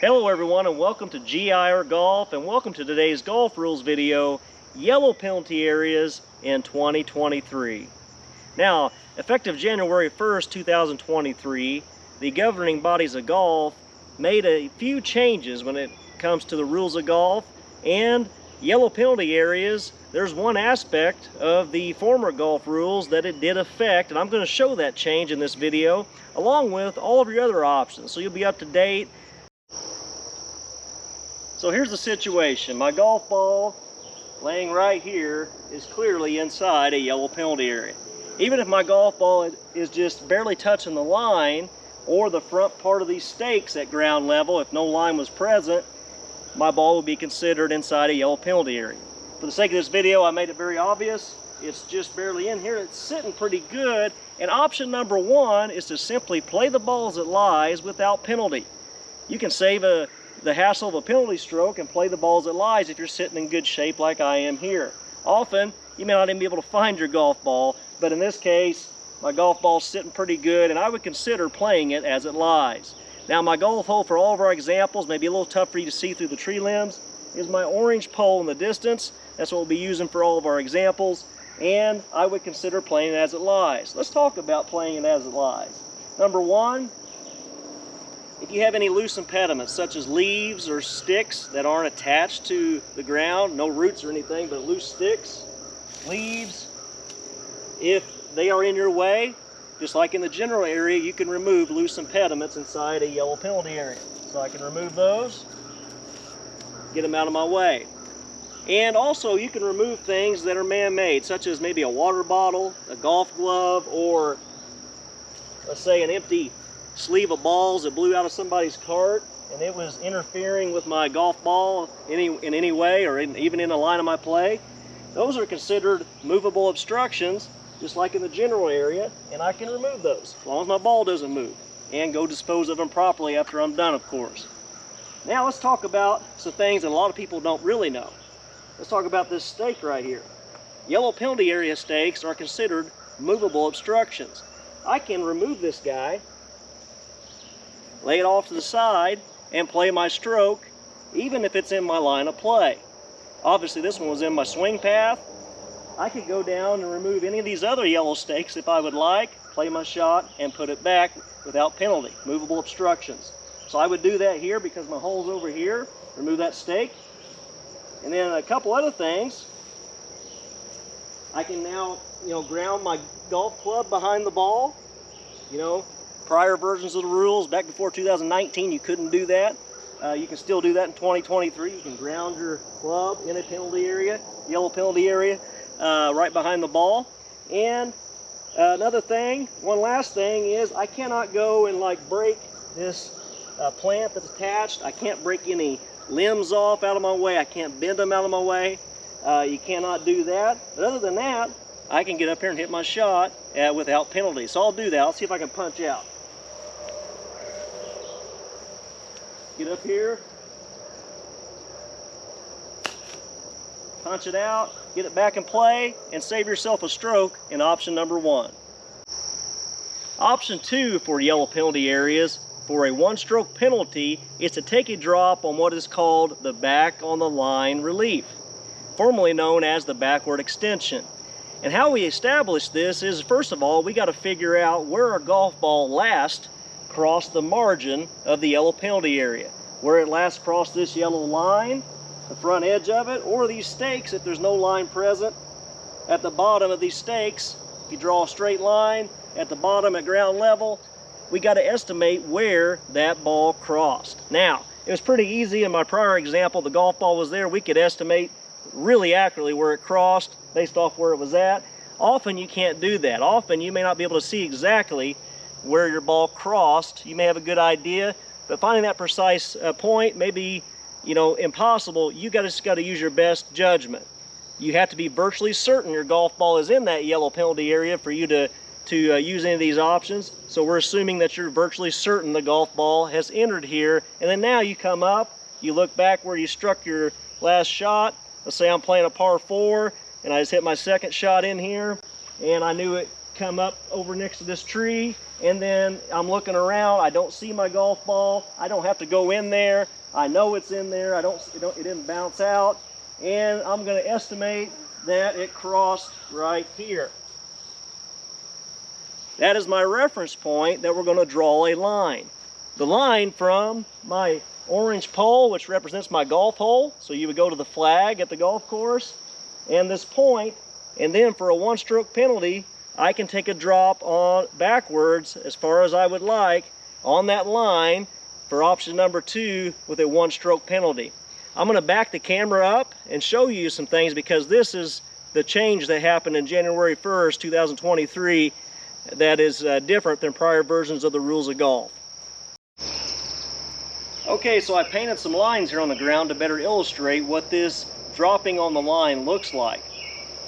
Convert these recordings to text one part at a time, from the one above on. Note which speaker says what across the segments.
Speaker 1: Hello everyone and welcome to GIR Golf and welcome to today's golf rules video, yellow penalty areas in 2023. Now, effective January 1st, 2023, the governing bodies of golf made a few changes when it comes to the rules of golf, and yellow penalty areas, there's one aspect of the former golf rules that it did affect, and I'm going to show that change in this video along with all of your other options, so you'll be up to date. So here's the situation. My golf ball laying right here is clearly inside a yellow penalty area. Even if my golf ball is just barely touching the line or the front part of these stakes at ground level, if no line was present, my ball would be considered inside a yellow penalty area. For the sake of this video, I made it very obvious. It's just barely in here. It's sitting pretty good. And option number one is to simply play the ball as it lies without penalty. You can save the hassle of a penalty stroke and play the ball as it lies if you're sitting in good shape like I am here. Often, you may not even be able to find your golf ball, but in this case, my golf ball's sitting pretty good and I would consider playing it as it lies. Now my golf hole for all of our examples, may be a little tough for you to see through the tree limbs, is my orange pole in the distance. That's what we'll be using for all of our examples, and I would consider playing it as it lies. Let's talk about playing it as it lies. Number one, if you have any loose impediments such as leaves or sticks that aren't attached to the ground, no roots or anything, but loose sticks, leaves, if they are in your way, just like in the general area, you can remove loose impediments inside a yellow penalty area. So I can remove those, get them out of my way. And also you can remove things that are man-made, such as maybe a water bottle, a golf glove, or let's say an empty sleeve of balls that blew out of somebody's cart and it was interfering with my golf ball in any way, or even in the line of my play. Those are considered movable obstructions, just like in the general area, and I can remove those as long as my ball doesn't move, and go dispose of them properly after I'm done, of course. Now let's talk about some things that a lot of people don't really know. Let's talk about this stake right here. Yellow penalty area stakes are considered movable obstructions. I can remove this guy, lay it off to the side, and play my stroke, even if it's in my line of play. Obviously this one was in my swing path. I could go down and remove any of these other yellow stakes if I would like, play my shot, and put it back without penalty. Movable obstructions. So I would do that here because my hole's over here. Remove that stake. And then a couple other things. I can now, ground my golf club behind the ball. Prior versions of the rules, back before 2019, you couldn't do that. You can still do that in 2023. You can ground your club in a penalty area, yellow penalty area, right behind the ball. And another thing, one last thing is I cannot go and break this plant that's attached. I can't break any limbs off out of my way. I can't bend them out of my way. You cannot do that. But other than that, I can get up here and hit my shot without penalty. So I'll do that. I'll see if I can punch out. Get up here, punch it out, get it back in play, and save yourself a stroke in option number one. Option two for yellow penalty areas for a one-stroke penalty is to take a drop on what is called the back on the line relief, formerly known as the backward extension. And how we establish this is, first of all, we got to figure out where our golf ball last crossed the margin of the yellow penalty area, where it last crossed this yellow line, the front edge of it, or these stakes if there's no line present. At the bottom of these stakes, if you draw a straight line at the bottom at ground level, we got to estimate where that ball crossed. Now, it was pretty easy in my prior example. The golf ball was there. We could estimate really accurately where it crossed based off where it was at. Often you can't do that. Often you may not be able to see exactly where your ball crossed. You may have a good idea, but finding that precise point may be, impossible. You just got to use your best judgment. You have to be virtually certain your golf ball is in that yellow penalty area for you to use any of these options. So we're assuming that you're virtually certain the golf ball has entered here, and then now you come up, you look back where you struck your last shot. Let's say I'm playing a par 4 and I just hit my second shot in here, and I knew it come up over next to this tree, and then I'm looking around. I don't see my golf ball. I don't have to go in there. I know it's in there. It didn't bounce out. And I'm going to estimate that it crossed right here. That is my reference point that we're going to draw a line. The line from my orange pole, which represents my golf hole, so you would go to the flag at the golf course, and this point, and then for a one-stroke penalty, I can take a drop on backwards as far as I would like on that line for option number 2 with a one-stroke penalty. I'm going to back the camera up and show you some things, because this is the change that happened in January 1st, 2023 that is different than prior versions of the rules of golf. Okay, so I painted some lines here on the ground to better illustrate what this dropping on the line looks like.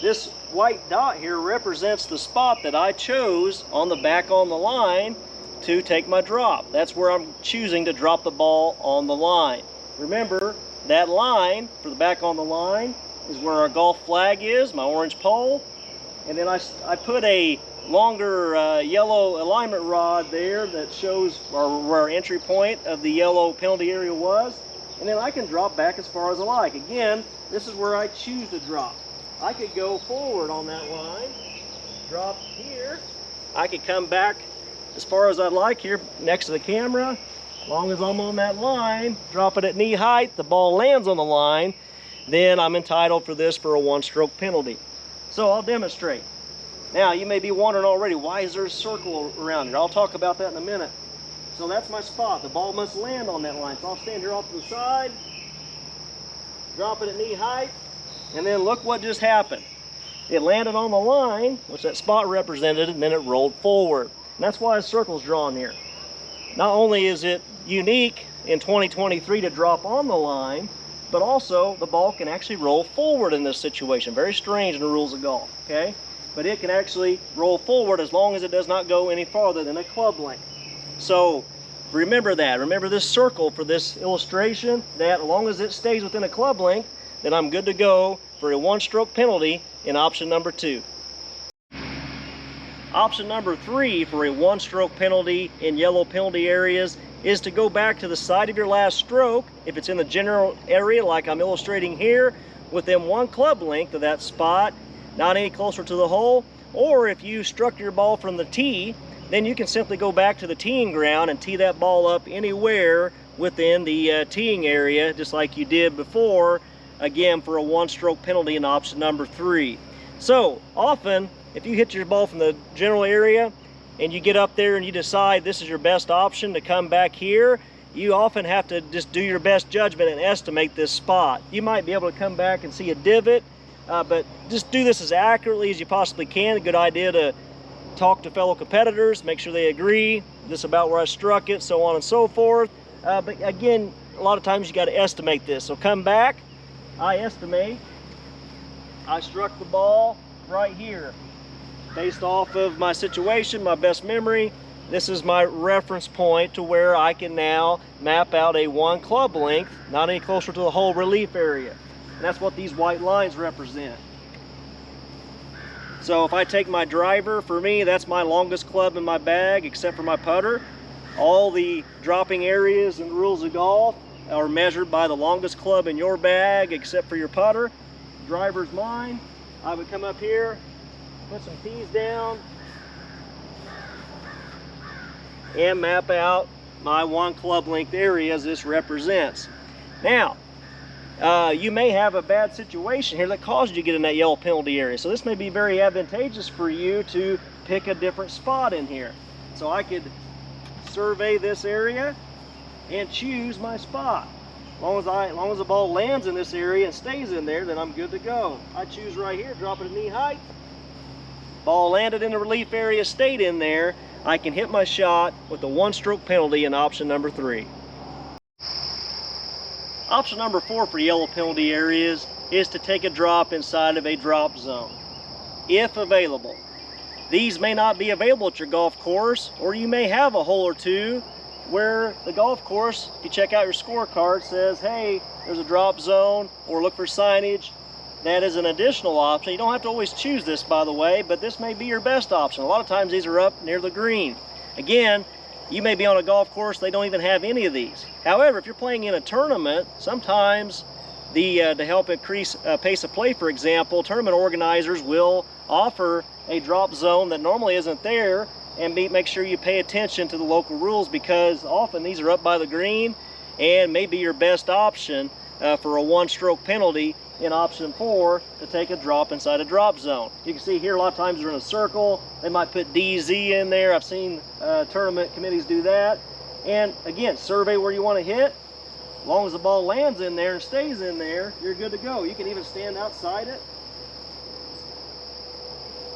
Speaker 1: This white dot here represents the spot that I chose on the back on the line to take my drop. That's where I'm choosing to drop the ball on the line. Remember, that line for the back on the line is where our golf flag is, my orange pole, and then I put a longer yellow alignment rod there that shows where our entry point of the yellow penalty area was, and then I can drop back as far as I like. Again, this is where I choose to drop. I could go forward on that line, drop here. I could come back as far as I'd like here next to the camera. As long as I'm on that line, drop it at knee height, the ball lands on the line, then I'm entitled for this for a one-stroke penalty. So I'll demonstrate. Now, you may be wondering already, why is there a circle around here? I'll talk about that in a minute. So that's my spot. The ball must land on that line. So I'll stand here off to the side, drop it at knee height, and then look what just happened. It landed on the line, which that spot represented, and then it rolled forward. And that's why a circle's drawn here. Not only is it unique in 2023 to drop on the line, but also the ball can actually roll forward in this situation. Very strange in the rules of golf, okay? But it can actually roll forward as long as it does not go any farther than a club length. So remember that. Remember this circle for this illustration, that as long as it stays within a club length, then I'm good to go for a one-stroke penalty in option number 2. Option number 3 for a one-stroke penalty in yellow penalty areas is to go back to the side of your last stroke, if it's in the general area like I'm illustrating here, within one club length of that spot, not any closer to the hole. Or if you struck your ball from the tee, then you can simply go back to the teeing ground and tee that ball up anywhere within the teeing area, just like you did before, again for a one-stroke penalty in option number 3. So often, if you hit your ball from the general area and you get up there and you decide this is your best option to come back here, you often have to just do your best judgment and estimate this spot. You might be able to come back and see a divot, but just do this as accurately as you possibly can. A good idea to talk to fellow competitors, make sure they agree, this is about where I struck it, so on and so forth. But again, a lot of times you got to estimate this. So come back, I estimate, I struck the ball right here. Based off of my situation, my best memory, this is my reference point to where I can now map out a one club length, not any closer to the whole relief area. And that's what these white lines represent. So if I take my driver, for me, that's my longest club in my bag, except for my putter. All the dropping areas and rules of golf are measured by the longest club in your bag, except for your putter. Driver's mine. I would come up here, put some tees down, and map out my one club length area as this represents. Now, you may have a bad situation here that caused you to get in that yellow penalty area. So this may be very advantageous for you to pick a different spot in here. So I could survey this area and choose my spot. As long as the ball lands in this area and stays in there, then I'm good to go. I choose right here, drop it at knee height. Ball landed in the relief area, stayed in there. I can hit my shot with a one-stroke penalty in option number 3. Option number 4 for yellow penalty areas is to take a drop inside of a drop zone, if available. These may not be available at your golf course, or you may have a hole or two where the golf course, if you check out your scorecard, says, hey, there's a drop zone, or look for signage, that is an additional option. You don't have to always choose this, by the way, but this may be your best option. A lot of times these are up near the green. Again, you may be on a golf course, they don't even have any of these. However, if you're playing in a tournament, sometimes to help increase pace of play, for example, tournament organizers will offer a drop zone that normally isn't there, and make sure you pay attention to the local rules, because often these are up by the green and may be your best option for a one-stroke penalty in option 4 to take a drop inside a drop zone. You can see here a lot of times they're in a circle. They might put DZ in there. I've seen tournament committees do that. And again, survey where you want to hit. As long as the ball lands in there and stays in there, you're good to go. You can even stand outside it.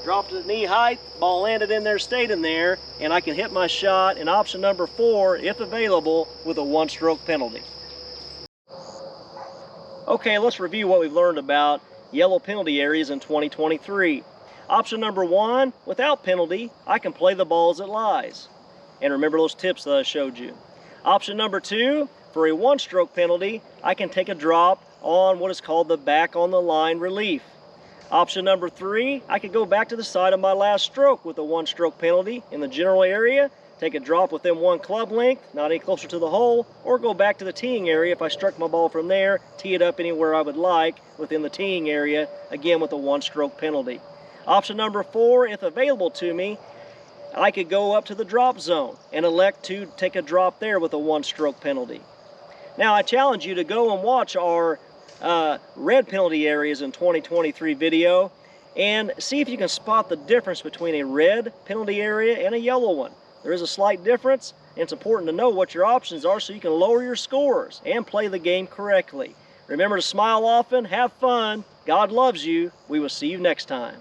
Speaker 1: Dropped it at knee height, ball landed in there, stayed in there, and I can hit my shot in option number 4, if available, with a one-stroke penalty. Okay, let's review what we've learned about yellow penalty areas in 2023. Option number 1, without penalty, I can play the ball as it lies. And remember those tips that I showed you. Option number 2, for a one-stroke penalty, I can take a drop on what is called the back on the line relief. Option number 3, I could go back to the side of my last stroke with a one-stroke penalty in the general area, take a drop within 1 club length, not any closer to the hole, or go back to the teeing area if I struck my ball from there, tee it up anywhere I would like within the teeing area, again with a one-stroke penalty. Option number 4, if available to me, I could go up to the drop zone and elect to take a drop there with a one-stroke penalty. Now I challenge you to go and watch our red penalty areas in 2023 video and see if you can spot the difference between a red penalty area and a yellow one. There is a slight difference, and it's important to know what your options are so you can lower your scores and play the game correctly. Remember to smile often, have fun, God loves you. We will see you next time.